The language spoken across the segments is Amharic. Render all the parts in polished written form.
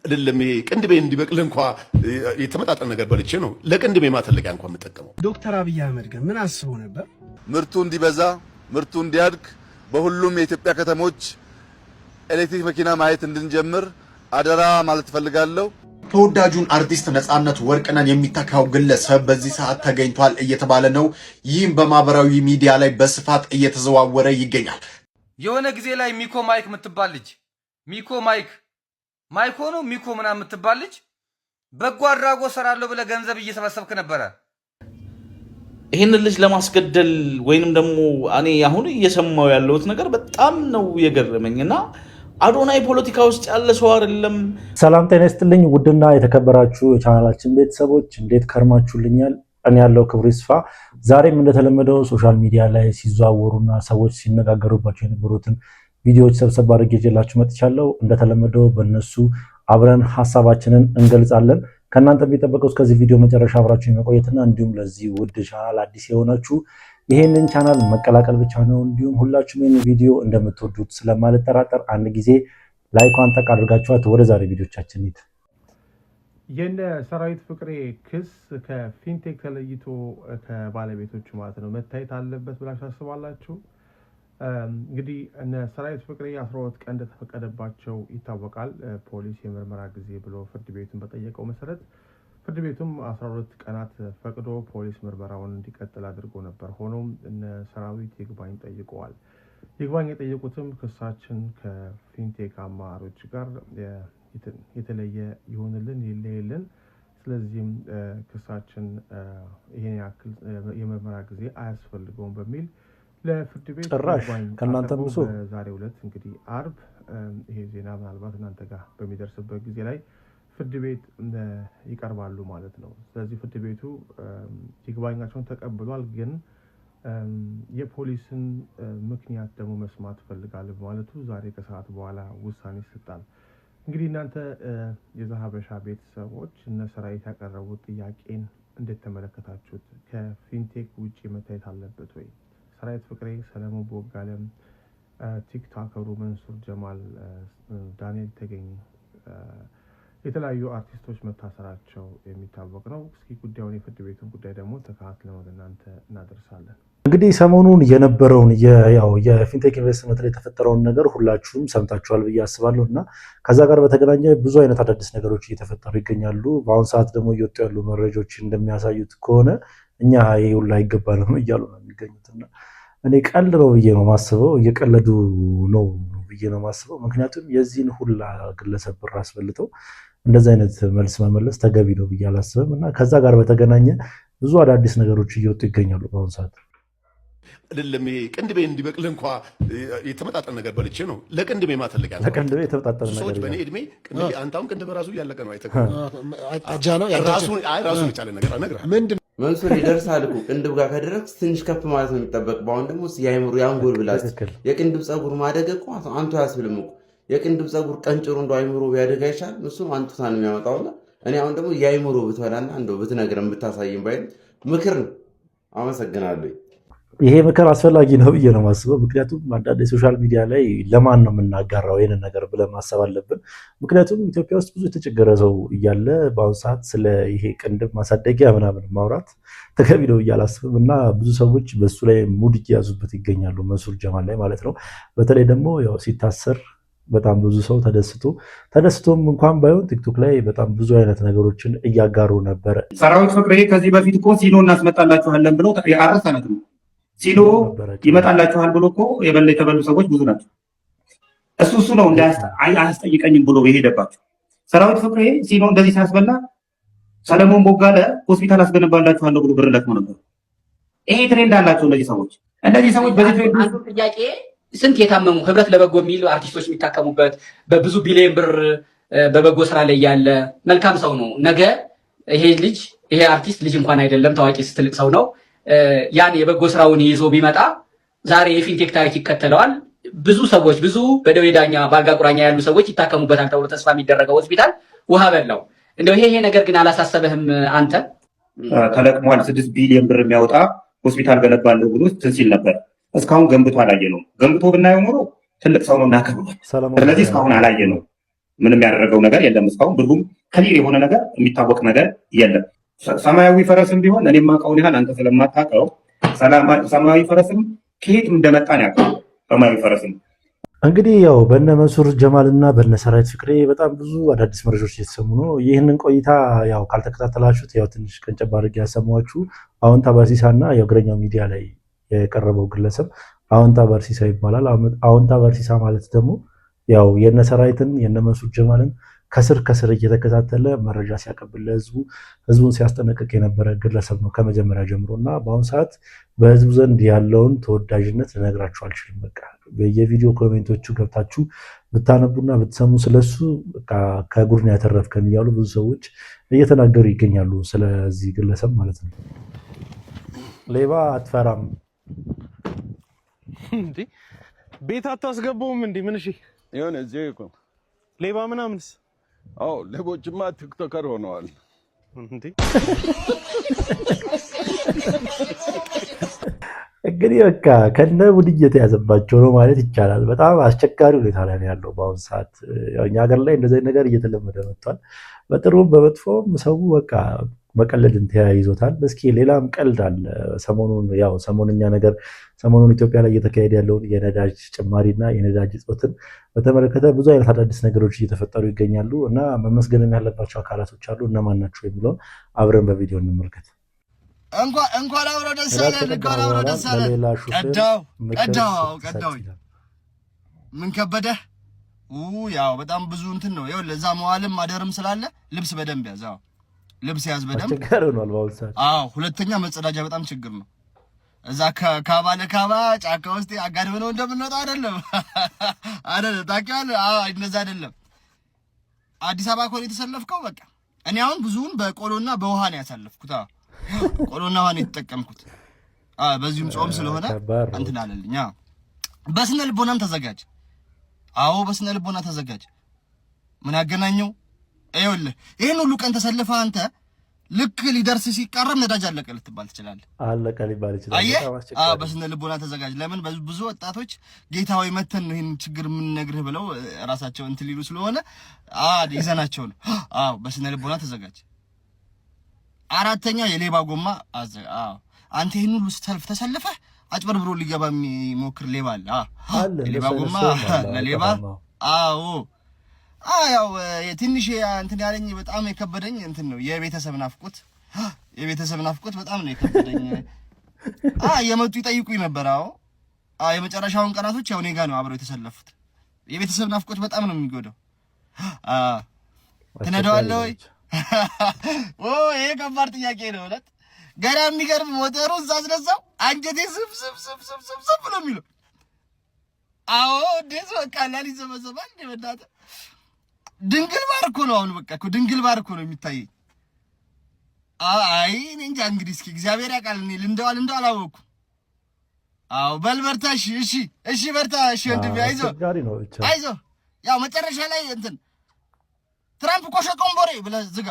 አይደለም ይሄ ቅንድቤ እንዲበቅል እንኳን የተመጣጠነ ነገር በልቼ ነው ለቅንድቤ ማተለቂያ እንኳን የምጠቀመው። ዶክተር አብይ አህመድ ግን ምን አስበው ነበር? ምርቱ እንዲበዛ ምርቱ እንዲያድግ በሁሉም የኢትዮጵያ ከተሞች ኤሌክትሪክ መኪና ማየት እንድንጀምር አደራ ማለት ፈልጋለሁ። ተወዳጁን አርቲስት ነጻነት ወርቅነህን የሚተካው ግለሰብ በዚህ ሰዓት ተገኝቷል እየተባለ ነው። ይህም በማህበራዊ ሚዲያ ላይ በስፋት እየተዘዋወረ ይገኛል። የሆነ ጊዜ ላይ ሚኮ ማይክ የምትባል ልጅ ሚኮ ማይኮ ነው ሚኮ ምናምን የምትባል ልጅ በጎ አድራጎት ሰራለሁ ብለህ ገንዘብ እየሰበሰብክ ነበረ። ይሄንን ልጅ ለማስገደል ወይንም ደግሞ እኔ አሁን እየሰማው ያለሁት ነገር በጣም ነው የገረመኝና አዶናይ ፖለቲካ ውስጥ ያለ ሰው አይደለም። ሰላም ጤና ይስጥልኝ ውድና የተከበራችሁ የቻናላችን ቤተሰቦች እንዴት ከርማችሁልኛል? እኔ ያለው ክብሩ ይስፋ። ዛሬም እንደተለመደው ሶሻል ሚዲያ ላይ ሲዘዋወሩና ሰዎች ሲነጋገሩባቸው የነበሩትን ቪዲዮዎች ሰብሰብ አድርጌ ይዤላችሁ መጥቻለሁ። እንደተለመደው በእነሱ አብረን ሐሳባችንን እንገልጻለን። ከእናንተ የሚጠበቀው እስከዚህ ቪዲዮ መጨረሻ አብራችሁ መቆየትና እንዲሁም ለዚህ ውድ ቻናል አዲስ የሆናችሁ ይሄንን ቻናል መቀላቀል ብቻ ነው። እንዲሁም ሁላችሁም ይሄን ቪዲዮ እንደምትወዱት ስለማልጠራጠር አንድ ጊዜ ላይኳን ጠቅ አድርጋችኋት ወደ ዛሬ ቪዲዮቻችን እንሂድ። የነ ሰራዊት ፍቅሬ ክስ ከፊንቴክ ተለይቶ ከባለቤቶቹ ማለት ነው መታየት አለበት ብላችሁ ታስባላችሁ? እንግዲህ እነ ሰራዊት ፍቅሬ 12 ቀን እንደተፈቀደባቸው ይታወቃል። ፖሊስ የምርመራ ጊዜ ብሎ ፍርድ ቤቱን በጠየቀው መሰረት ፍርድ ቤቱም 12 ቀናት ፈቅዶ ፖሊስ ምርመራውን እንዲቀጥል አድርጎ ነበር። ሆኖም እነ ሰራዊት ይግባኝ ጠይቀዋል። ይግባኝ የጠየቁትም ክሳችን ከፊንቴክ አማራጮች ጋር የተለየ ይሆንልን ይለየልን፣ ስለዚህም ክሳችን ይሄን ያክል የምርመራ ጊዜ አያስፈልገውም በሚል ለፍርድ ቤት ከእናንተ ብዙ ዛሬው ዕለት እንግዲህ አርብ ይሄ ዜና ምናልባት እናንተ ጋር በሚደርስበት ጊዜ ላይ ፍርድ ቤት ይቀርባሉ ማለት ነው። ስለዚህ ፍርድ ቤቱ ይግባኛቸውን ተቀብሏል። ግን የፖሊስን ምክንያት ደግሞ መስማት ፈልጋለሁ ማለቱ ዛሬ ከሰዓት በኋላ ውሳኔ ይሰጣል። እንግዲህ እናንተ የዛሀበሻ ቤተሰቦች እነ ሰራዊት ያቀረቡት ጥያቄን እንዴት ተመለከታችሁት? ከፊንቴክ ውጪ መታየት አለበት ወይ? ሰራዊት ፍቅሬ፣ ሰለሞን ቦጋለም፣ ቲክቶከሩ መንሱር ጀማል፣ ዳንኤል ተገኝ የተለያዩ አርቲስቶች መታሰራቸው የሚታወቅ ነው። እስኪ ጉዳዩን የፍርድ ቤቱን ጉዳይ ደግሞ ተከታትለን ወደ እናንተ እናደርሳለን። እንግዲህ ሰሞኑን የነበረውን የፊንቴክ ኢንቨስትመንት ላይ የተፈጠረውን ነገር ሁላችሁም ሰምታችኋል ብዬ አስባለሁ እና ከዛ ጋር በተገናኘ ብዙ አይነት አዳዲስ ነገሮች እየተፈጠሩ ይገኛሉ። በአሁኑ ሰዓት ደግሞ እየወጡ ያሉ መረጃዎች እንደሚያሳዩት ከሆነ እኛ ይሄ ሁላ አይገባንም እያሉ ነው የሚገኙት እና እኔ ቀልድ ነው ብዬ ነው ማስበው፣ እየቀለዱ ነው ብዬ ነው ማስበው። ምክንያቱም የዚህን ሁላ ግለሰብ ብር አስበልተው እንደዚህ አይነት መልስ መመለስ ተገቢ ነው ብዬ አላስብም እና ከዛ ጋር በተገናኘ ብዙ አዳዲስ ነገሮች እየወጡ ይገኛሉ በአሁኑ ሰዓት። አይደለም ይሄ ቅንድቤ እንዲበቅል እንኳን የተመጣጠነ ነገር በልቼ ነው ለቅንድቤ ማተለቂያ ነው። ለቅንድቤ የተመጣጠነ ነገር ሰዎች በእኔ እድሜ ቅንድቤ አንታውን ቅንድቤ ራሱ እያለቀ ነው። አጃ ነው ራሱ የቻለ ነገር አነግርሃለሁ። ምንድን መንሱር ይደርሳል እኮ ቅንድብ ጋር ከደረስ ትንሽ ከፍ ማለት ነው የሚጠበቅ። በአሁን ደግሞ የአይምሮ የአንጎል ብላስ የቅንድብ ፀጉር ማደግ እኮ አንቱ አያስብልም እኮ የቅንድብ ፀጉር ቀንጭሮ እንደ አይምሮ ቢያደግ አይሻልም? እሱም አንቱታ ነው የሚያመጣውና እኔ አሁን ደግሞ የአይምሮ ብትበላና እንደው ብትነግረን ብታሳይም ባይ ምክር ነው። አመሰግናለሁ። ይሄ ምክር አስፈላጊ ነው ብዬ ነው ማስበው። ምክንያቱም አንዳንድ የሶሻል ሚዲያ ላይ ለማን ነው የምናጋራው ይሄንን ነገር ብለን ማሰብ አለብን። ምክንያቱም ኢትዮጵያ ውስጥ ብዙ የተቸገረ ሰው እያለ በአሁኑ ሰዓት ስለ ይሄ ቅንድብ ማሳደጊያ ምናምን ማውራት ተገቢ ነው ብዬ አላስብም እና ብዙ ሰዎች በሱ ላይ ሙድ እየያዙበት ይገኛሉ፣ መንሱር ጀማል ላይ ማለት ነው። በተለይ ደግሞ ያው ሲታሰር በጣም ብዙ ሰው ተደስቶም እንኳን ባይሆን ቲክቶክ ላይ በጣም ብዙ አይነት ነገሮችን እያጋሩ ነበረ። ሰራዊት ፍቅሬ ከዚህ በፊት እኮ ሲኖ እናስመጣላችኋለን ብሎ የአረስ አመት ነው ሲኖ ይመጣላችኋል ብሎ እኮ የተበሉ ሰዎች ብዙ ናቸው። እሱ ነው አያስጠይቀኝም ብሎ የሄደባቸው። ሰራዊት ፍቅሬ ሲኖ እንደዚህ ሲያስበላ ሰለሞን ቦጋለ ሆስፒታል አስገነባላችኋለሁ ብሎ ብር ለቅሞ ነበር። ይሄ ትሬንድ አላቸው እነዚህ ሰዎች በዚህ ትሬንድ ጥያቄ ስንት የታመሙ ህብረት ለበጎ የሚሉ አርቲስቶች የሚታከሙበት በብዙ ቢሊዮን ብር በበጎ ስራ ላይ ያለ መልካም ሰው ነው። ነገ ይሄ አርቲስት ልጅ እንኳን አይደለም ታዋቂ ትልቅ ሰው ነው። ያን የበጎ ስራውን ይዞ ቢመጣ ዛሬ የፊንቴክ ታሪክ ይከተለዋል። ብዙ ሰዎች ብዙ በደዌ ዳኛ በአልጋ ቁራኛ ያሉ ሰዎች ይታከሙበታል ተብሎ ተስፋ የሚደረገው ሆስፒታል ውሃ በላው። እንደው ይሄ ነገር ግን አላሳሰበህም አንተ? ተለቅሟል 6 ቢሊዮን ብር የሚያወጣ ሆስፒታል ገነባለሁ ብሎ ሲል ነበር። እስካሁን ገንብቶ አላየነውም። ገንብቶ ብናየው ኖሮ ትልቅ ሰው ነው እናከብረዋለን። ስለዚህ እስካሁን አላየነውም። ምንም ያደረገው ነገር የለም እስካሁን። ብሩም ክሊር የሆነ ነገር የሚታወቅ ነገር የለም። ሰማያዊ ፈረስም ቢሆን እኔ የማውቀውን ያህል አንተ ስለማታውቀው ሰማያዊ ፈረስም ከየት እንደመጣ ነው ያውቀው። ሰማያዊ ፈረስም እንግዲህ ያው በነ መንሱር ጀማል እና በነ ሰራዊት ፍቅሬ በጣም ብዙ አዳዲስ መረጃዎች እየተሰሙ ነው። ይህንን ቆይታ ያው ካልተከታተላችሁት ያው ትንሽ ቀንጨብ አድርጌ ያሰማችሁ። አዎንታ በርሲሳ እና የእግረኛው ሚዲያ ላይ የቀረበው ግለሰብ አዎንታ በርሲሳ ይባላል። አዎንታ በርሲሳ ማለት ደግሞ ያው የነ ሰራዊትን የነ መንሱር ጀማልን ከስር እየተከታተለ መረጃ ሲያቀብል ህዝቡን ሲያስጠነቅቅ የነበረ ግለሰብ ነው ከመጀመሪያ ጀምሮ እና በአሁኑ ሰዓት በህዝቡ ዘንድ ያለውን ተወዳጅነት ልነግራችሁ አልችልም። በቃ በየቪዲዮ ኮሜንቶቹ ገብታችሁ ብታነቡና ብትሰሙ ስለሱ በቃ ከጉድን ያተረፍከን እያሉ ብዙ ሰዎች እየተናገሩ ይገኛሉ ስለዚህ ግለሰብ ማለት ነው። ሌባ አትፈራም እንዴ? ቤት አታስገባውም እንዴ? ምን እሺ የሆነ እዚህ እኮ ሌባ ምናምንስ? አዎ ሌቦችማ ቲክቶከር ሆነዋል እንዴ? እንግዲህ በቃ ከነ ቡድ እየተያዘባቸው ነው ማለት ይቻላል። በጣም አስቸጋሪ ሁኔታ ላይ ነው ያለው በአሁኑ ሰዓት። እኛ ሀገር ላይ እንደዚህ ነገር እየተለመደ መጥቷል። በጥሩም በመጥፎም ሰው በቃ መቀለድን ተያይዞታል። እስኪ ሌላም ቀልድ አለ። ሰሞኑኛ ነገር ሰሞኑን ኢትዮጵያ ላይ እየተካሄደ ያለውን የነዳጅ ጭማሪና የነዳጅ እጦትን በተመለከተ ብዙ አይነት አዳዲስ ነገሮች እየተፈጠሩ ይገኛሉ እና መመስገንም ያለባቸው አካላቶች አሉ። እነማን ናቸው የሚለውን አብረን በቪዲዮ እንመልከት። እንኳን አብሮ ደስ አለን። ቀዳው ምን ከበደህ? ያው በጣም ብዙ እንትን ነው። ይኸውልህ ለዛ መዋልም ማደርም ስላለ ልብስ በደንብ ያዝ። ልብስ ያዝ በደንብ። አዎ ሁለተኛ መጸዳጃ በጣም ችግር ነው። እዛ ካባ ለካባ ጫካ ውስጥ አጋድመ ነው እንደምንወጣ አይደለም ታውቂዋለህ? እንደዛ አይደለም። አዲስ አበባ ኮሌ የተሰለፍከው በቃ እኔ አሁን ብዙውን በቆሎና በውሃ ነው ያሳለፍኩት። ቆሎና ውሃ ነው የተጠቀምኩት። በዚሁም ጾም ስለሆነ እንትን አለልኝ። በስነ ልቦናም ተዘጋጅ። አዎ በስነ ልቦና ተዘጋጅ። ምን አገናኘው? ይኸውልህ ይሄን ሁሉ ቀን ተሰልፈ አንተ ልክ ሊደርስ ሲቃረብ ነዳጅ አለቀ ልትባል ትችላለህ። አለቀ ሊባል ይችላል። አየህ? በስነ ልቦና ተዘጋጅ። ለምን ብዙ ወጣቶች ጌታዊ መተን ነው ይሄን ችግር የምንነግርህ ብለው ራሳቸው እንትን ሊሉ ስለሆነ ይዘናቸው ነው። በስነ ልቦና ተዘጋጅ። አራተኛ የሌባ ጎማ አንተ ይሄን ሁሉ ሰልፍ ተሰልፈህ አጭበርብሮ ሊገባ የሚሞክር ሌባ አለ። የሌባ ጎማ ለሌባ ያው ትንሽ እንትን ያለኝ በጣም የከበደኝ እንትን ነው የቤተሰብ ናፍቆት በጣም ነው የከበደኝ። የመጡ ይጠይቁኝ ነበር። የመጨረሻውን ቀናቶች ያው እኔ ጋር ነው አብረው የተሰለፉት። የቤተሰብ ናፍቆት በጣም ነው የሚጎዳው። ትነዳዋለህ ወይ? ይሄ ከባድ ጥያቄ ነው እውነት። ገና የሚገርም ሞተሩ እዛ አስነሳው አንጀቴ ስብ ብሎ የሚለው እንዴት በቃ ላሊ ዘመዘባል እንደበዳተ ድንግል ባር እኮ ነው። አሁን በቃ እኮ ድንግል ባር እኮ ነው የሚታየኝ። እኔ እንጃ እንግዲህ እስኪ እግዚአብሔር ያውቃል። እኔ ልንደው አላወኩም። በል በርታ። እሺ በርታ። እሺ ወንድሜ አይዞህ። ያው መጨረሻ ላይ እንትን ትራምፕ እኮ ሸቆምቦሬ ብለህ ዝጋ።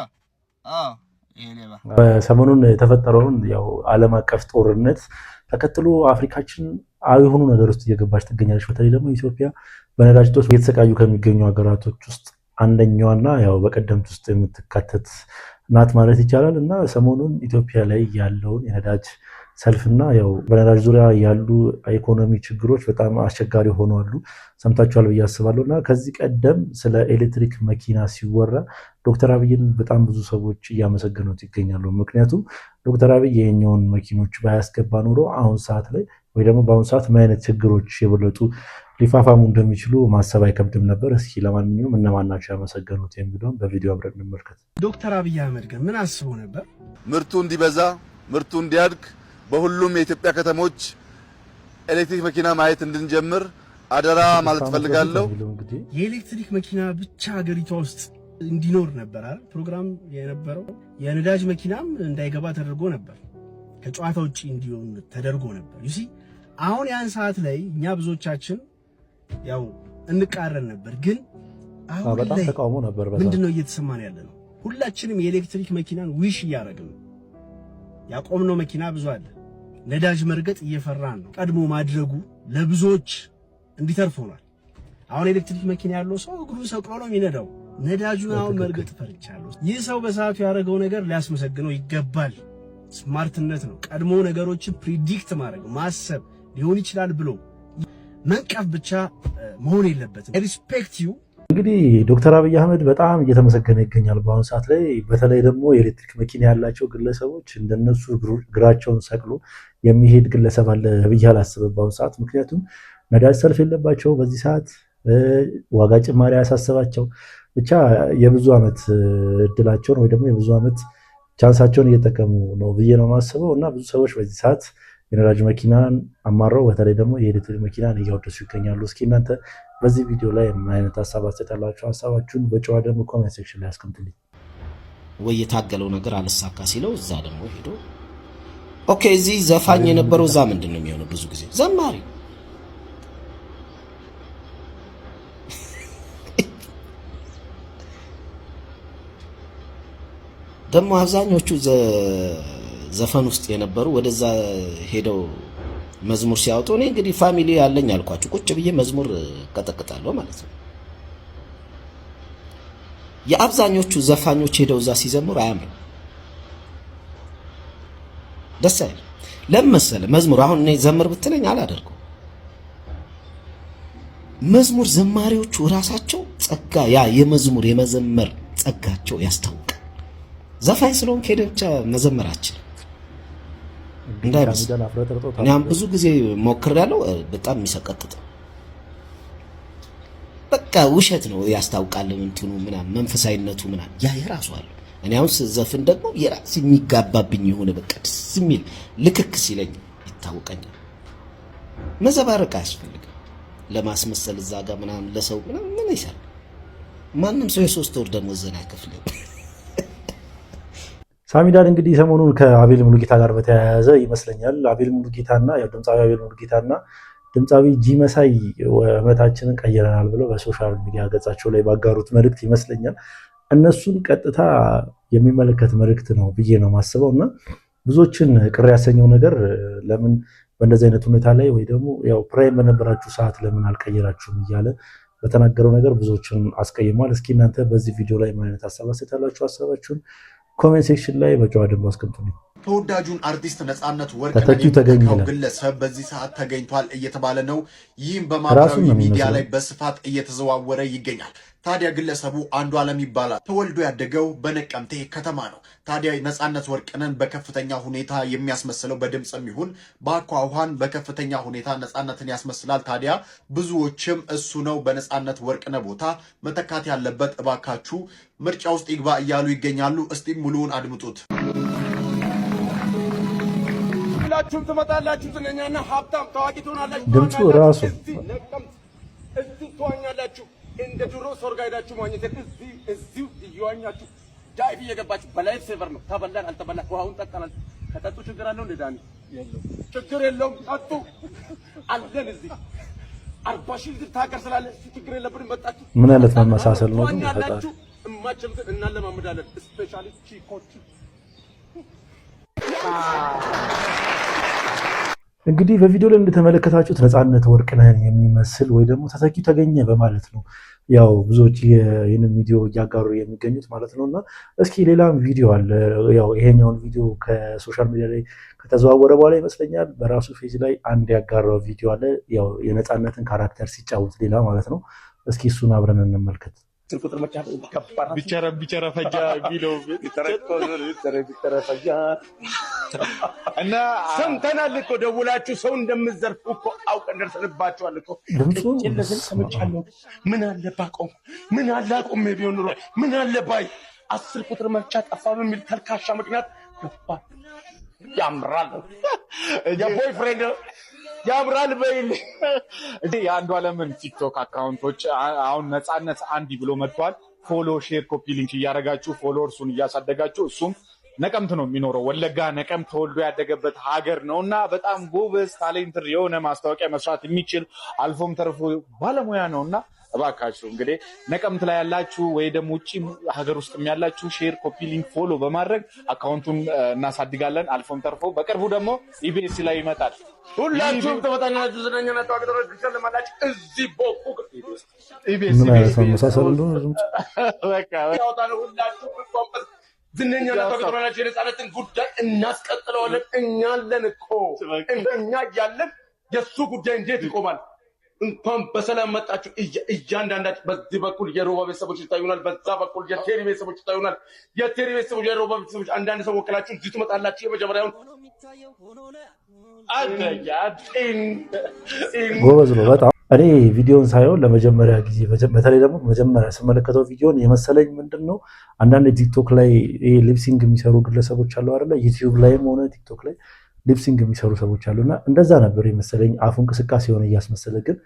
ሰሞኑን የተፈጠረውን ያው ዓለም አቀፍ ጦርነት ተከትሎ አፍሪካችን የሆኑ ነገር ውስጥ እየገባች ትገኛለች። በተለይ ደግሞ ኢትዮጵያ በነዳጅ እጦት እየተሰቃዩ ከሚገኙ ሀገራቶች ውስጥ አንደኛዋና ያው በቀደምት ውስጥ የምትካተት ናት ማለት ይቻላል። እና ሰሞኑን ኢትዮጵያ ላይ ያለውን የነዳጅ ሰልፍና ያው በነዳጅ ዙሪያ ያሉ ኢኮኖሚ ችግሮች በጣም አስቸጋሪ ሆነዋል። ሰምታችኋል ብዬ አስባለሁ። እና ከዚህ ቀደም ስለ ኤሌክትሪክ መኪና ሲወራ ዶክተር አብይን በጣም ብዙ ሰዎች እያመሰገኑት ይገኛሉ። ምክንያቱም ዶክተር አብይ የኛውን መኪኖች ባያስገባ ኖሮ አሁን ሰዓት ላይ ወይ ደግሞ በአሁኑ ሰዓት ምን አይነት ችግሮች የበለጡ ሊፋፋሙ እንደሚችሉ ማሰብ አይከብድም ነበር። እስኪ ለማንኛውም እነማን ናቸው ያመሰገኑት የሚለውን በቪዲዮ አብረን እንመልከት። ዶክተር አብይ አህመድ ግን ምን አስቦ ነበር? ምርቱ እንዲበዛ ምርቱ እንዲያድግ በሁሉም የኢትዮጵያ ከተሞች ኤሌክትሪክ መኪና ማየት እንድንጀምር አደራ ማለት ፈልጋለሁ። የኤሌክትሪክ መኪና ብቻ ሀገሪቷ ውስጥ እንዲኖር ነበር አይደል ፕሮግራም የነበረው። የነዳጅ መኪናም እንዳይገባ ተደርጎ ነበር፣ ከጨዋታ ውጪ እንዲሆን ተደርጎ ነበር። ዩሲ አሁን ያን ሰዓት ላይ እኛ ብዙዎቻችን ያው እንቃረን ነበር፣ ግን አሁን በጣም ተቃውሞ ነበር። ምንድነው እየተሰማን ያለ ነው? ሁላችንም የኤሌክትሪክ መኪናን ዊሽ እያደረግን ነው። ያቆምነው መኪና ብዙ አለ። ነዳጅ መርገጥ እየፈራን ነው። ቀድሞ ማድረጉ ለብዙዎች እንዲተርፍ ሆኗል። አሁን ኤሌክትሪክ መኪና ያለው ሰው እግሩን ሰቅሎ ነው የሚነዳው። ነዳጁን አሁን መርገጥ ፈርቻለሁ። ይህ ሰው በሰዓቱ ያደረገው ነገር ሊያስመሰግነው ይገባል። ስማርትነት ነው። ቀድሞ ነገሮችን ፕሪዲክት ማድረግ ማሰብ ሊሆን ይችላል ብሎ መንቀፍ ብቻ መሆን የለበትም። ሪስፔክት ዩ። እንግዲህ ዶክተር አብይ አህመድ በጣም እየተመሰገነ ይገኛል በአሁኑ ሰዓት ላይ። በተለይ ደግሞ የኤሌክትሪክ መኪና ያላቸው ግለሰቦች እንደነሱ እግራቸውን ሰቅሎ የሚሄድ ግለሰብ አለ ብዬ አላስብም በአሁኑ ሰዓት። ምክንያቱም ነዳጅ ሰልፍ የለባቸው በዚህ ሰዓት፣ ዋጋ ጭማሪ ያሳስባቸው፣ ብቻ የብዙ ዓመት እድላቸውን ወይ ደግሞ የብዙ ዓመት ቻንሳቸውን እየጠቀሙ ነው ብዬ ነው የማስበው። እና ብዙ ሰዎች በዚህ ሰዓት የነዳጅ መኪናን አማረው በተለይ ደግሞ የኤሌክትሪክ መኪናን እያወደሱ ይገኛሉ። እስኪ እናንተ በዚህ ቪዲዮ ላይ ምን አይነት ሀሳብ አስተያየታላችሁ? ሀሳባችሁን በጨዋ ደግሞ ኮሜንት ሴክሽን ላይ አስቀምጡልኝ። ወይ የታገለው ነገር አልሳካ ሲለው እዛ ደግሞ ሄዶ ኦኬ፣ እዚህ ዘፋኝ የነበረው እዛ ምንድን ነው የሚሆነው? ብዙ ጊዜ ዘማሪ ደግሞ አብዛኞቹ ዘፈን ውስጥ የነበሩ ወደዛ ሄደው መዝሙር ሲያወጡ እኔ እንግዲህ ፋሚሊ ያለኝ አልኳችሁ ቁጭ ብዬ መዝሙር ቀጠቅጣለሁ ማለት ነው። የአብዛኞቹ ዘፋኞች ሄደው እዛ ሲዘምሩ አያምርም፣ ደስ አይልም። ለምን መሰለህ? መዝሙር አሁን እኔ ዘምር ብትለኝ አላደርገው። መዝሙር ዘማሪዎቹ ራሳቸው ጸጋ፣ ያ የመዝሙር የመዘመር ጸጋቸው ያስታውቃል። ዘፋኝ ስለሆንክ ሄደህ ብቻ መዘመራችን እንዳይመስል። እኔም ብዙ ጊዜ ሞክሬያለሁ። በጣም የሚሰቀጥጥ በቃ ውሸት ነው፣ ያስታውቃል። እንትኑ ምናምን መንፈሳዊነቱ ምናምን ያ የራሱ አለ። እኔ አሁን ስዘፍን ደግሞ የራስ የሚጋባብኝ የሆነ በቃ ደስ የሚል ልክክ ሲለኝ ይታወቀኛል። መዘባረቅ አያስፈልግም ለማስመሰል እዛ ጋር ምናምን ለሰው ምናምን ምን ይሰራል? ማንም ሰው የ3 ወር ደሞዝን አይከፍልም። ሳሚዳን እንግዲህ ሰሞኑን ከአቤል ሙሉጌታ ጋር በተያያዘ ይመስለኛል አቤል ሙሉጌታና ድምፃዊ አቤል ሙሉጌታና ድምፃዊ ጂ መሳይ እምነታችንን ቀይረናል ብለው በሶሻል ሚዲያ ገጻቸው ላይ ባጋሩት መልእክት ይመስለኛል እነሱን ቀጥታ የሚመለከት መልእክት ነው ብዬ ነው ማስበው። እና ብዙዎችን ቅር ያሰኘው ነገር ለምን በእንደዚህ አይነት ሁኔታ ላይ ወይ ደግሞ ያው ፕራይም በነበራችሁ ሰዓት ለምን አልቀየራችሁም እያለ በተናገረው ነገር ብዙዎችን አስቀይሟል። እስኪ እናንተ በዚህ ቪዲዮ ላይ ምን አይነት ሀሳብ አስተያየታችሁ? ሀሳባችሁን ኮሜንት ሴክሽን ላይ በጨዋ ደግሞ አስቀምጡልኝ። ተወዳጁን አርቲስት ነጻነት ወርቅነህ የሚተካው ግለሰብ በዚህ ሰዓት ተገኝቷል እየተባለ ነው። ይህም በማህበራዊ ሚዲያ ላይ በስፋት እየተዘዋወረ ይገኛል። ታዲያ ግለሰቡ አንዱዓለም ይባላል። ተወልዶ ያደገው በነቀምቴ ከተማ ነው። ታዲያ ነጻነት ወርቅነህን በከፍተኛ ሁኔታ የሚያስመስለው በድምፅም ይሁን በአኳኋን በከፍተኛ ሁኔታ ነጻነትን ያስመስላል። ታዲያ ብዙዎችም እሱ ነው በነጻነት ወርቅነህ ቦታ መተካት ያለበት፣ እባካችሁ ምርጫ ውስጥ ይግባ እያሉ ይገኛሉ። እስቲ ሙሉውን አድምጡት። ሁላችሁም ትመጣላችሁ፣ ዝነኛና ሀብታም ታዋቂ ትሆናላችሁ። ድምፁ ራሱ እዚህ ትዋኛላችሁ። እንደ ድሮ ሰርግ ሄዳችሁ ማግኘት እዚሁ እየዋኛችሁ ዳይቭ እየገባችሁ በላይፍ ሴቨር ነው። ተበላን አልተበላን ውሃውን ጠጣናል። ከጠጡ ችግር አለው እንደ ዳኒ ችግር የለውም። ጠጡ አለን። እዚህ 40 ሺህ ልጅ ታገር ስላለ ችግር የለብንም። መጣችሁ ምን አይነት መመሳሰል ነው? ትዋኛላችሁ። እማችሁትን እናለማምዳለን። ስፔሻሊ ቺኮች እንግዲህ በቪዲዮ ላይ እንደተመለከታችሁት ነጻነት ወርቅነህን የሚመስል ወይ ደግሞ ተተኪው ተገኘ በማለት ነው ያው ብዙዎች ይህንን ቪዲዮ እያጋሩ የሚገኙት ማለት ነው። እና እስኪ ሌላም ቪዲዮ አለ። ያው ይሄኛውን ቪዲዮ ከሶሻል ሚዲያ ላይ ከተዘዋወረ በኋላ ይመስለኛል በራሱ ፔጅ ላይ አንድ ያጋራው ቪዲዮ አለ። ያው የነጻነትን ካራክተር ሲጫወት ሌላ ማለት ነው። እስኪ እሱን አብረን እንመልከት። ቁጥር መጫፍ ከባድ ቢቸረ ፈጃ ቢለው ፈጃ እና ሰምተናል እኮ ደውላችሁ ሰው እንደምትዘርፉ እኮ አውቀን ደርሰንባችኋል እኮ። ለዘል ሰምቻለሁ። ምን አለ ባቆም፣ ምን አለ አቆም ቢሆን ኑሮ ምን አለ ባይ 10 ቁጥር መርጫ ጠፋ በሚል ተልካሻ ምክንያት ገባ። ያምራል የቦይፍሬንድ ያምራል በይል እንዴ የአንዱዓለምን ቲክቶክ አካውንቶች አሁን ነጻነት አንዲ ብሎ መጥቷል። ፎሎ፣ ሼር፣ ኮፒ ሊንክ እያደረጋችሁ ፎሎወርሱን እያሳደጋችሁ እሱም ነቀምት ነው የሚኖረው። ወለጋ ነቀምት ተወልዶ ያደገበት ሀገር ነውና በጣም ጎበዝ ታሌንትድ የሆነ ማስታወቂያ መስራት የሚችል አልፎም ተርፎ ባለሙያ ነውና እባካችሁ እንግዲህ ነቀምት ላይ ያላችሁ ወይ ደግሞ ውጪ ሀገር ውስጥ ያላችሁ ሼር፣ ኮፒ ሊንክ፣ ፎሎ በማድረግ አካውንቱን እናሳድጋለን። አልፎም ተርፎ በቅርቡ ደግሞ ኢቢኤስ ላይ ይመጣል። ሁላችሁም ተመጣጣኛችሁ ዝነኛና ታዋቂ ተደረግ ትሸልማላችሁ። እዚህ ቦቁ ኢቢኤስ ሁላችሁም ዝነኛና ታዋቂ ተደረግ የነጻነትን ጉዳይ እናስቀጥለዋለን። እኛ አለን እኮ እኛ እያለን የእሱ ጉዳይ እንዴት ይቆማል? እንኳን በሰላም መጣችሁ። እያንዳንዳችሁ በዚህ በኩል የሮባ ቤተሰቦች ይታዩናል፣ በዛ በኩል የቴሪ ቤተሰቦች ይታዩናል። የቴሪ ቤተሰቦች፣ የሮባ ቤተሰቦች አንዳንድ ሰው ወክላችሁ እዚህ ትመጣላችሁ። የመጀመሪያውን ጎበዝ ነው በጣም። እኔ ቪዲዮን ሳይሆን ለመጀመሪያ ጊዜ በተለይ ደግሞ መጀመሪያ ስመለከተው ቪዲዮን የመሰለኝ ምንድነው አንዳንድ ቲክቶክ ላይ ሊፕሲንግ የሚሰሩ ግለሰቦች አሉ አይደለ? ዩቲዩብ ላይም ሆነ ቲክቶክ ላይ ሊፕሲንግ የሚሰሩ ሰዎች አሉና እንደዛ ነበር የመሰለኝ። አፉ እንቅስቃሴ የሆነ እያስመሰለ ግን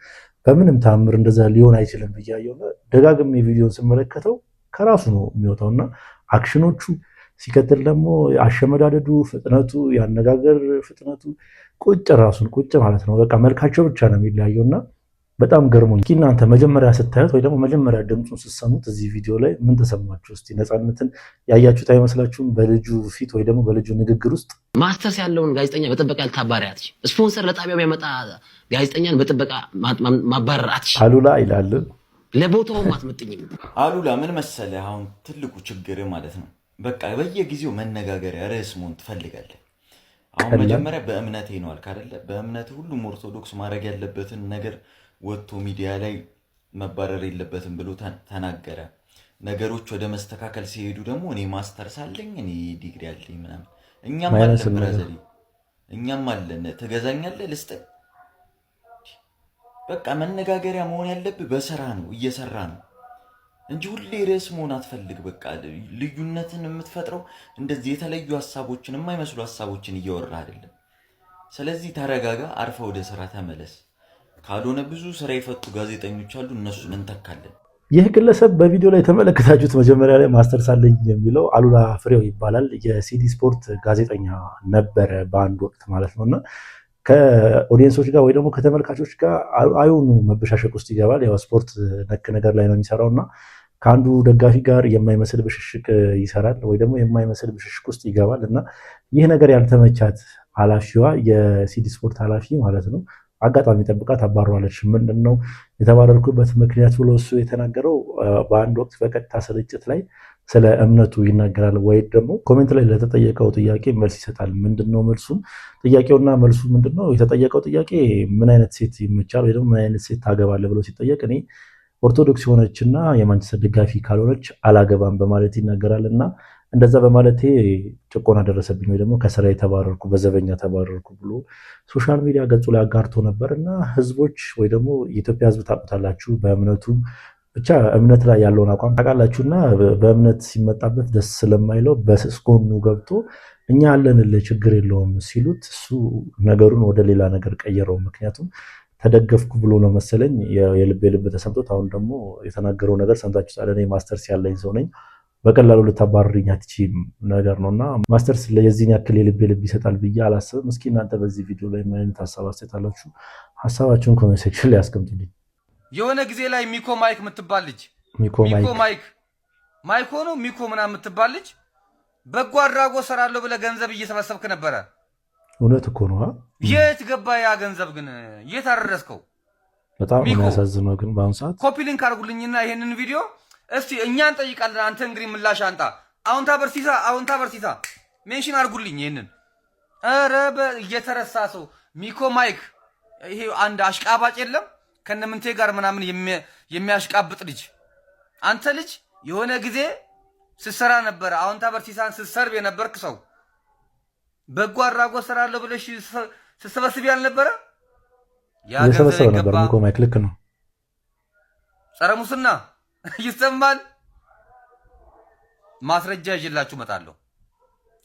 በምንም ታምር እንደዛ ሊሆን አይችልም ብያየው። ደጋግሜ ቪዲዮን ስመለከተው ከራሱ ነው የሚወጣውና አክሽኖቹ፣ ሲከተል ደግሞ አሸመዳደዱ፣ ፍጥነቱ፣ ያነጋገር ፍጥነቱ ራሱን ቁጭ ማለት ነው። በቃ መልካቸው ብቻ ነው የሚለያየውና በጣም ገርሞኝ። እስኪ እናንተ መጀመሪያ ስታዩት ወይ ደግሞ መጀመሪያ ድምፁን ስትሰሙት እዚህ ቪዲዮ ላይ ምን ተሰማችሁ? እስቲ ነፃነትን ያያችሁት አይመስላችሁም? በልጁ ፊት ወይ ደግሞ በልጁ ንግግር ውስጥ ማስተርስ ያለውን ጋዜጠኛ በጥበቃ ልታባረር አትችልም። ስፖንሰር ለጣቢያው የሚያመጣ ጋዜጠኛን በጥበቃ ማባረር አትችልም። አሉላ ይላል። ለቦታውም አትመጥኝም። አሉላ ምን መሰለህ፣ አሁን ትልቁ ችግር ማለት ነው በቃ በየጊዜው መነጋገሪያ ርዕስ መሆን ትፈልጋለህ። አሁን መጀመሪያ በእምነቴ ነው አልክ አይደለ? በእምነት ሁሉም ኦርቶዶክስ ማድረግ ያለበትን ነገር ወጥቶ ሚዲያ ላይ መባረር የለበትም ብሎ ተናገረ። ነገሮች ወደ መስተካከል ሲሄዱ ደግሞ እኔ ማስተርስ አለኝ፣ እኔ ዲግሪ አለኝ ምናምን። እኛም አለን ብራዘሪ፣ እኛም አለን። ትገዛኛለህ ልስጥህ። በቃ መነጋገሪያ መሆን ያለብህ በስራ ነው፣ እየሰራ ነው እንጂ ሁሌ ርዕስ መሆን አትፈልግ። በቃ ልዩነትን የምትፈጥረው እንደዚህ የተለዩ ሀሳቦችን የማይመስሉ ሀሳቦችን እየወራ አይደለም። ስለዚህ ተረጋጋ፣ አርፈ ወደ ስራ ተመለስ። ካልሆነ ብዙ ስራ የፈቱ ጋዜጠኞች አሉ፣ እነሱን እንተካለን። ይህ ግለሰብ በቪዲዮ ላይ የተመለከታችሁት መጀመሪያ ላይ ማስተርስ አለኝ የሚለው አሉላ ፍሬው ይባላል። የሲዲ ስፖርት ጋዜጠኛ ነበረ በአንድ ወቅት ማለት ነውና ከኦዲየንሶች ጋር ወይ ደግሞ ከተመልካቾች ጋር አይሆኑ መበሻሸቅ ውስጥ ይገባል። ያው ስፖርት ነክ ነገር ላይ ነው የሚሰራውና ከአንዱ ደጋፊ ጋር የማይመስል ብሽሽቅ ይሰራል ወይ ደግሞ የማይመስል ብሽሽቅ ውስጥ ይገባል እና ይህ ነገር ያልተመቻት ኃላፊዋ የሲዲ ስፖርት ኃላፊ ማለት ነው አጋጣሚ ጠብቃት አባረዋለች። ምንድነው የተባረርኩበት ምክንያት ብሎ እሱ የተናገረው በአንድ ወቅት በቀጥታ ስርጭት ላይ ስለ እምነቱ ይናገራል ወይ ደግሞ ኮሜንት ላይ ለተጠየቀው ጥያቄ መልስ ይሰጣል። ምንድነው መልሱም ጥያቄውና መልሱ ምንድነው? የተጠየቀው ጥያቄ ምን አይነት ሴት ይመቻል ወይ ደግሞ ምን አይነት ሴት ታገባለህ ብሎ ሲጠየቅ እኔ ኦርቶዶክስ የሆነችና የማንቸስተር ደጋፊ ካልሆነች አላገባም በማለት ይናገራልና እንደዛ በማለቴ ጭቆና ደረሰብኝ ወይ ደግሞ ከስራ የተባረርኩ በዘበኛ ተባረርኩ ብሎ ሶሻል ሚዲያ ገጹ ላይ አጋርቶ ነበርና ህዝቦች ወይ ደግሞ የኢትዮጵያ ህዝብ ታውቁታላችሁ በእምነቱ ብቻ እምነት ላይ ያለውን አቋም ታውቃላችሁና በእምነት ሲመጣበት ደስ ስለማይለው በስስኮኑ ገብቶ እኛ አለንልህ ችግር የለውም ሲሉት እሱ ነገሩን ወደ ሌላ ነገር ቀየረው። ምክንያቱም ተደገፍኩ ብሎ ነው መሰለኝ የልብ ተሰምቶት አሁን ደግሞ የተናገረው ነገር ሰምታችሁታል። እኔ ማስተርስ ያለኝ ሰው ነኝ በቀላሉ ልታባርሪኝ አትችይም ነገር ነውና ማስተርስ ለየዚህን ያክል የልብ ይሰጣል ብዬ አላስብም። እስኪ እናንተ በዚህ ቪዲዮ ላይ ምን አይነት ሐሳብ አስተያየታላችሁ? ሐሳባችሁን ኮሜንት ሴክሽን ላይ አስቀምጡልኝ። የሆነ ጊዜ ላይ ሚኮ ማይክ የምትባል ልጅ ማይኮ ነው ሚኮ ምናምን የምትባል ልጅ በጎ አድራጎት ሰራለሁ ብለህ ገንዘብ እየሰበሰብክ ነበረ። እውነት እኮ ነው። የት ገባ ያ ገንዘብ ግን የት አደረስከው? በጣም የሚያሳዝነው ግን በአሁኑ ሰዓት ኮፒ ሊንክ አድርጉልኝና ይሄንን ቪዲዮ እስቲ እኛ እንጠይቃለን። አንተ እንግዲህ ምላሽ አንጣ። አሁንታ በርሲሳ ሜንሽን አድርጉልኝ ይሄንን። ኧረ እየተረሳ ሰው ሚኮ ማይክ ይሄ አንድ አሽቃባጭ የለም ከነምንቴ ጋር ምናምን የሚያሽቃብጥ ልጅ። አንተ ልጅ የሆነ ጊዜ ስትሰራ ነበረ። አሁንታ በርሲሳን ስትሰርብ የነበርክ ሰው በጎ አድራጎት ሰራለሁ ብለሽ ስትሰበስብ ያልነበረ ያ ገንዘብ ነበር። ሚኮ ማይክ ልክ ነው። ጸረ ሙስና ይሰማል። ማስረጃ ይዤላችሁ እመጣለሁ፣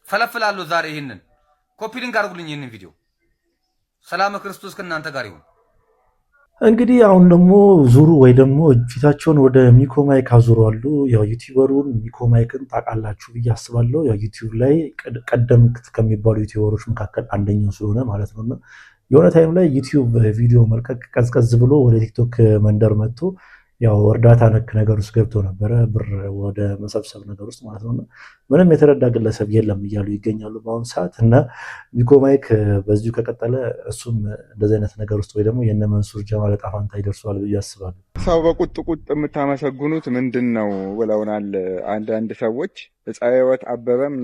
ፈለፍላለሁ። ዛሬ ይሄንን ኮፒ ሊንክ አድርጉልኝ ይሄንን ቪዲዮ። ሰላም ክርስቶስ ከእናንተ ጋር ይሁን። እንግዲህ አሁን ደግሞ ዙሩ ወይ ደግሞ ፊታቸውን ወደ ሚኮ ማይክ አዙረዋሉ። ያው ዩቲዩበሩን ሚኮ ማይክን ታውቃላችሁ ብዬ አስባለሁ። ያው ዩቲዩብ ላይ ቀደምት ከሚባሉ ዩቲዩበሮች መካከል አንደኛው ስለሆነ ማለት ነውና የሆነ ታይም ላይ ዩቲዩብ ቪዲዮ መልቀቅ ቀዝቀዝ ብሎ ወደ ቲክቶክ መንደር መጥቶ ያው እርዳታ ነክ ነገር ውስጥ ገብቶ ነበረ፣ ብር ወደ መሰብሰብ ነገር ውስጥ ማለት ነው። ምንም የተረዳ ግለሰብ የለም እያሉ ይገኛሉ በአሁኑ ሰዓት። እና ሚኮ ማይክ በዚሁ ከቀጠለ እሱም እንደዚህ አይነት ነገር ውስጥ ወይ ደግሞ የነ መንሱር ጀማል ዕጣ ፈንታ ይደርሰዋል ብዬ አስባለሁ። ሰው በቁጥ የምታመሰግኑት ምንድን ነው ብለውናል አንዳንድ ሰዎች። ዕፀ አበበም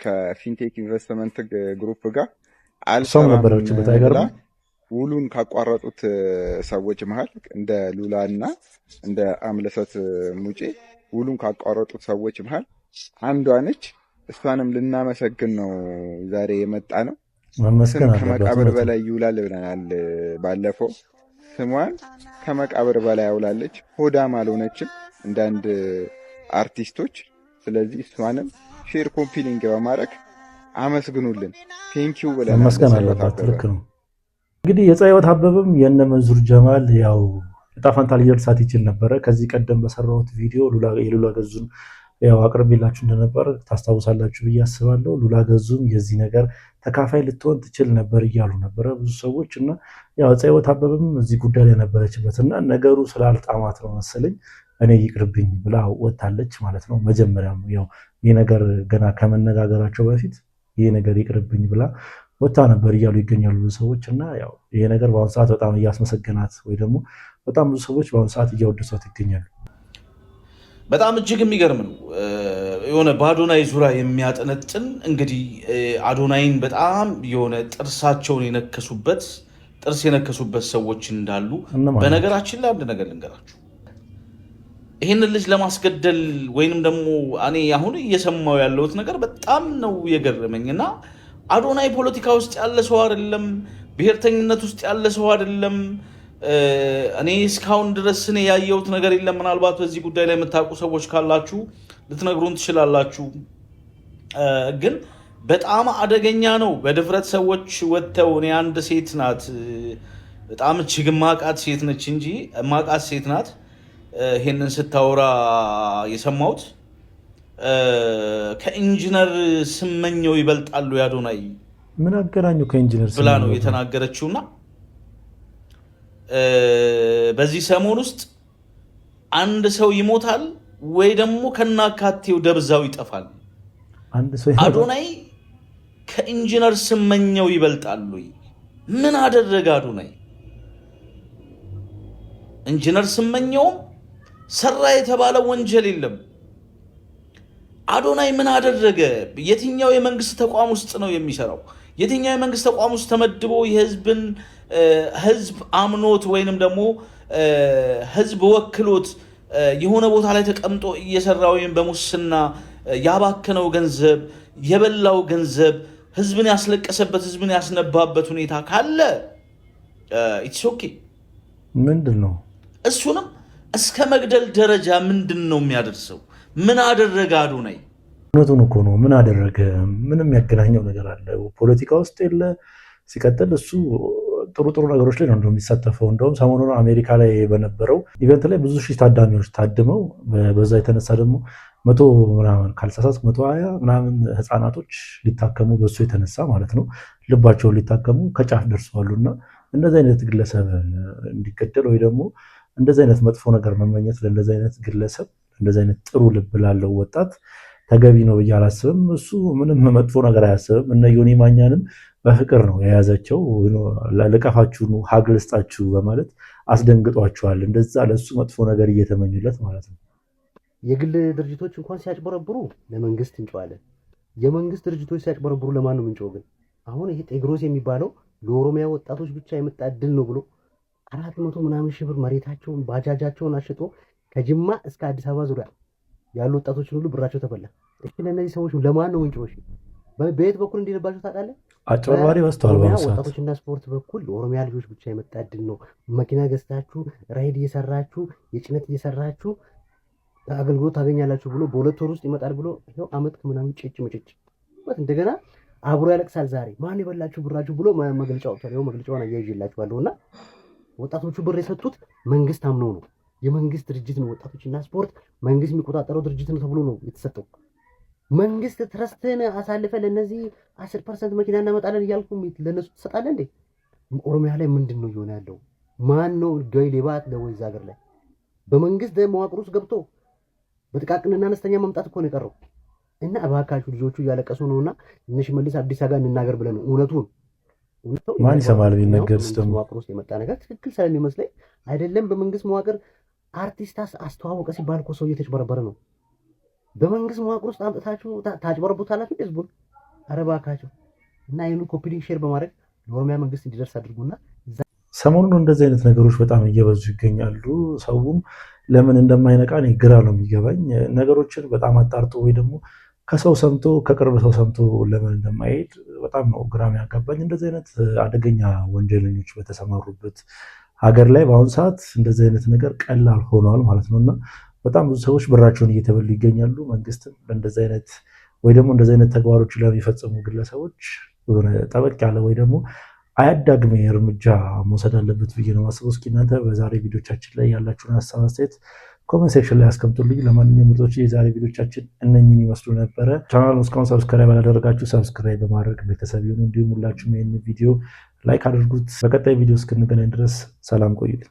ከፊንቴክ ኢንቨስትመንት ግሩፕ ጋር ሰው ነበረችበት አይገርም። ውሉን ካቋረጡት ሰዎች መሃል እንደ ሉላ እና እንደ አምለሰት ሙጬ ውሉን ካቋረጡት ሰዎች መሃል አንዷ ነች። እሷንም ልናመሰግን ነው ዛሬ የመጣ ነው። ስም ከመቃብር በላይ ይውላል ብለናል ባለፈው። ስሟን ከመቃብር በላይ አውላለች። ሆዳም አልሆነችም እንደ አንድ አርቲስቶች። ስለዚህ እሷንም ሼር ኮምፒሊንግ በማድረግ አመስግኑልን። ቴንኪው ብለናል። መስገን አለባት። ልክ ነው። እንግዲህ የዕፀ አበበም የነ መንሱር ጀማል ያው ዕጣ ፈንታ ሊደርሳት ይችል ነበረ። ከዚህ ቀደም በሰራሁት ቪዲዮ የሉላ ገዙን ያው አቅርቤላችሁ እንደነበር ታስታውሳላችሁ ብዬ አስባለሁ። ሉላ ገዙም የዚህ ነገር ተካፋይ ልትሆን ትችል ነበር እያሉ ነበረ ብዙ ሰዎች። እና ያው ዕፀ አበበም እዚህ ጉዳይ ላይ ነበረችበት እና ነገሩ ስላልጣማት ነው መሰለኝ እኔ ይቅርብኝ ብላ ወጣለች ማለት ነው። መጀመሪያም ያው ይህ ነገር ገና ከመነጋገራቸው በፊት ይህ ነገር ይቅርብኝ ብላ ወጣ ነበር እያሉ ይገኛሉ ብዙ ሰዎች። እና ያው ይሄ ነገር በአሁኑ ሰዓት በጣም እያስመሰገናት ወይ ደግሞ በጣም ብዙ ሰዎች በአሁኑ ሰዓት እያወደሷት ይገኛሉ። በጣም እጅግ የሚገርም ነው። የሆነ በአዶናይ ዙሪያ የሚያጠነጥን እንግዲህ አዶናይን በጣም የሆነ ጥርሳቸውን ጥርስ የነከሱበት ሰዎች እንዳሉ በነገራችን ላይ አንድ ነገር ልንገራችሁ። ይህንን ልጅ ለማስገደል ወይንም ደግሞ እኔ አሁን እየሰማው ያለሁት ነገር በጣም ነው የገረመኝ። እና አዶናይ ፖለቲካ ውስጥ ያለ ሰው አይደለም፣ ብሔርተኝነት ውስጥ ያለ ሰው አይደለም። እኔ እስካሁን ድረስ እኔ ያየሁት ነገር የለም። ምናልባት በዚህ ጉዳይ ላይ የምታውቁ ሰዎች ካላችሁ ልትነግሩን ትችላላችሁ። ግን በጣም አደገኛ ነው። በድፍረት ሰዎች ወጥተው እኔ አንድ ሴት ናት በጣም እጅግ ማቃት ሴት ነች እንጂ ማቃት ሴት ናት ይሄንን ስታወራ የሰማሁት ከኢንጂነር ስመኘው ይበልጣሉ የአዶናይ ምን አገናኙ ከኢንጂነር ብላ ነው የተናገረችውና በዚህ ሰሞን ውስጥ አንድ ሰው ይሞታል ወይ ደግሞ ከናካቴው ደብዛው ይጠፋል። አዶናይ ከኢንጂነር ስመኘው ይበልጣሉ። ምን አደረገ አዶናይ? ኢንጂነር ስመኘውም ሰራ የተባለ ወንጀል የለም። አዶናይ ምን አደረገ? የትኛው የመንግስት ተቋም ውስጥ ነው የሚሰራው? የትኛው የመንግስት ተቋም ውስጥ ተመድቦ ህዝብ አምኖት ወይንም ደግሞ ህዝብ ወክሎት የሆነ ቦታ ላይ ተቀምጦ እየሰራ ወይም በሙስና ያባከነው ገንዘብ የበላው ገንዘብ ህዝብን ያስለቀሰበት ህዝብን ያስነባበት ሁኔታ ካለ ኢትስ ኦኬ። ምንድን ነው እሱንም እስከ መግደል ደረጃ ምንድን ነው የሚያደርሰው? ምን አደረገ አዶናይ? እውነቱን እኮ ነው። ምን አደረገ? ምንም ያገናኘው ነገር አለ ፖለቲካ ውስጥ የለ። ሲቀጥል እሱ ጥሩ ጥሩ ነገሮች ላይ ነው የሚሳተፈው። እንደውም ሰሞኑን አሜሪካ ላይ በነበረው ኢቨንት ላይ ብዙ ሺህ ታዳሚዎች ታድመው በዛ የተነሳ ደግሞ 100 ምናምን ካልተሳሳትኩ 120 ምናምን ህፃናቶች ሊታከሙ በሱ የተነሳ ማለት ነው ልባቸውን ሊታከሙ ከጫፍ ደርሰዋሉና እንደዚህ አይነት ግለሰብ እንዲገደል ወይ ደግሞ እንደዚህ አይነት መጥፎ ነገር መመኘት ለእንደዚህ አይነት ግለሰብ እንደዚህ አይነት ጥሩ ልብ ላለው ወጣት ተገቢ ነው ብዬ አላስብም። እሱ ምንም መጥፎ ነገር አያስብም። እነ ዮኒ ማኛንም በፍቅር ነው የያዛቸው። ልቀፋችሁ ነው ሀግ ልስጣችሁ በማለት አስደንግጧቸዋል። እንደዛ ለሱ መጥፎ ነገር እየተመኙለት ማለት ነው። የግል ድርጅቶች እንኳን ሲያጭበረብሩ ለመንግስት እንጨዋለን። የመንግስት ድርጅቶች ሲያጭበረብሩ ለማን ነው ምንጨው? ግን አሁን ይሄ ጤግሮስ የሚባለው ለኦሮሚያ ወጣቶች ብቻ የመጣ እድል ነው ብሎ 400 ምናምን ሺህ ብር መሬታቸውን ባጃጃቸውን አሽጦ ከጅማ እስከ አዲስ አበባ ዙሪያ ያሉ ወጣቶችን ሁሉ ብራቸው ተበላ። እሺ ለነዚህ ሰዎች ለማን ነው ምንጮሽ? በየት በኩል እንዲልባቸው ታውቃለህ? አጭበርባሪ ወስተዋል። ወጣቶችና ስፖርት በኩል ለኦሮሚያ ልጆች ብቻ የመጣ እድል ነው። መኪና ገዝታችሁ ራይድ እየሰራችሁ የጭነት እየሰራችሁ አገልግሎት ታገኛላችሁ ብሎ በሁለት ወር ውስጥ ይመጣል ብሎ ይሄው አመት ከምናምን ጭጭ ምጭጭ እንደገና አብሮ ያለቅሳል። ዛሬ ማን ይበላችሁ ብራችሁ ብሎ መግለጫ ወጥቷል። ይሄው መግለጫውን አያይዤላችኋለሁና ወጣቶቹ ብር የሰጡት መንግስት አምኖ ነው። የመንግስት ድርጅት ነው። ወጣቶችና ስፖርት መንግስት የሚቆጣጠረው ድርጅት ነው ተብሎ ነው የተሰጠው። መንግስት ትረስትን አሳልፈ ለነዚህ 10% መኪና እናመጣለን እያልኩ ለነሱ ትሰጣለህ እንዴ? ኦሮሚያ ላይ ምንድነው እየሆነ ያለው? ማን ነው ገይ ሌባት ለወይዛ ሀገር ላይ በመንግስት መዋቅር ውስጥ ገብቶ በጥቃቅንና አነስተኛ መምጣት እኮ ነው የቀረው። እና እባካችሁ ልጆቹ እያለቀሱ ነውና ትንሽ መልስ አዲስ አበባ እንናገር ብለን ነው እውነቱን ማን ይሰማል ቢነገርስ ደግሞ መዋቅር ውስጥ የመጣ ነገር ትክክል ስለሚመስለኝ አይደለም። በመንግስት መዋቅር አርቲስት አስተዋወቀ ሲባል እኮ ሰው እየተጭበረበረ ነው። በመንግስት መዋቅር ውስጥ አምጥታችሁ ታጭበረቡታላችሁ ህዝቡን። ኧረ እባካችሁ እና ይሄንን ኮፒ ሊንክ ሼር በማድረግ ለኦሮሚያ መንግስት እንዲደርስ አድርጉና ሰሞኑን እንደዚህ አይነት ነገሮች በጣም እየበዙ ይገኛሉ። ሰውም ለምን እንደማይነቃ እኔ ግራ ነው የሚገባኝ። ነገሮችን በጣም አጣርቶ ወይ ደግሞ ከሰው ሰምቶ ከቅርብ ሰው ሰምቶ ለምን እንደማይሄድ በጣም ነው ግራ የሚያጋባኝ። እንደዚህ አይነት አደገኛ ወንጀለኞች በተሰማሩበት ሀገር ላይ በአሁኑ ሰዓት እንደዚህ አይነት ነገር ቀላል ሆኗል ማለት ነው እና በጣም ብዙ ሰዎች ብራቸውን እየተበሉ ይገኛሉ። መንግስትም በእንደዚህ አይነት ወይ ደግሞ እንደዚህ አይነት ተግባሮች ለሚፈጽሙ ግለሰቦች ጠበቅ ያለ ወይ ደግሞ አያዳግሜ እርምጃ መውሰድ አለበት ብዬ ነው ማስበው። እስኪ እናንተ በዛሬ ቪዲዮቻችን ላይ ያላችሁን ሀሳብ አስተያየት ኮሜንት ሴክሽን ላይ አስቀምጡልኝ። ለማንኛውም ምርጦች የዛሬ ቪዲዮቻችን እነኝን ይመስሉ ነበረ። ቻናሉን እስካሁን ሰብስክራይብ ያላደረጋችሁ ሰብስክራይብ በማድረግ ቤተሰብ ይሁኑ። እንዲሁም ሁላችሁም ይህን ቪዲዮ ላይክ አድርጉት። በቀጣይ ቪዲዮ እስክንገናኝ ድረስ ሰላም ቆዩልኝ።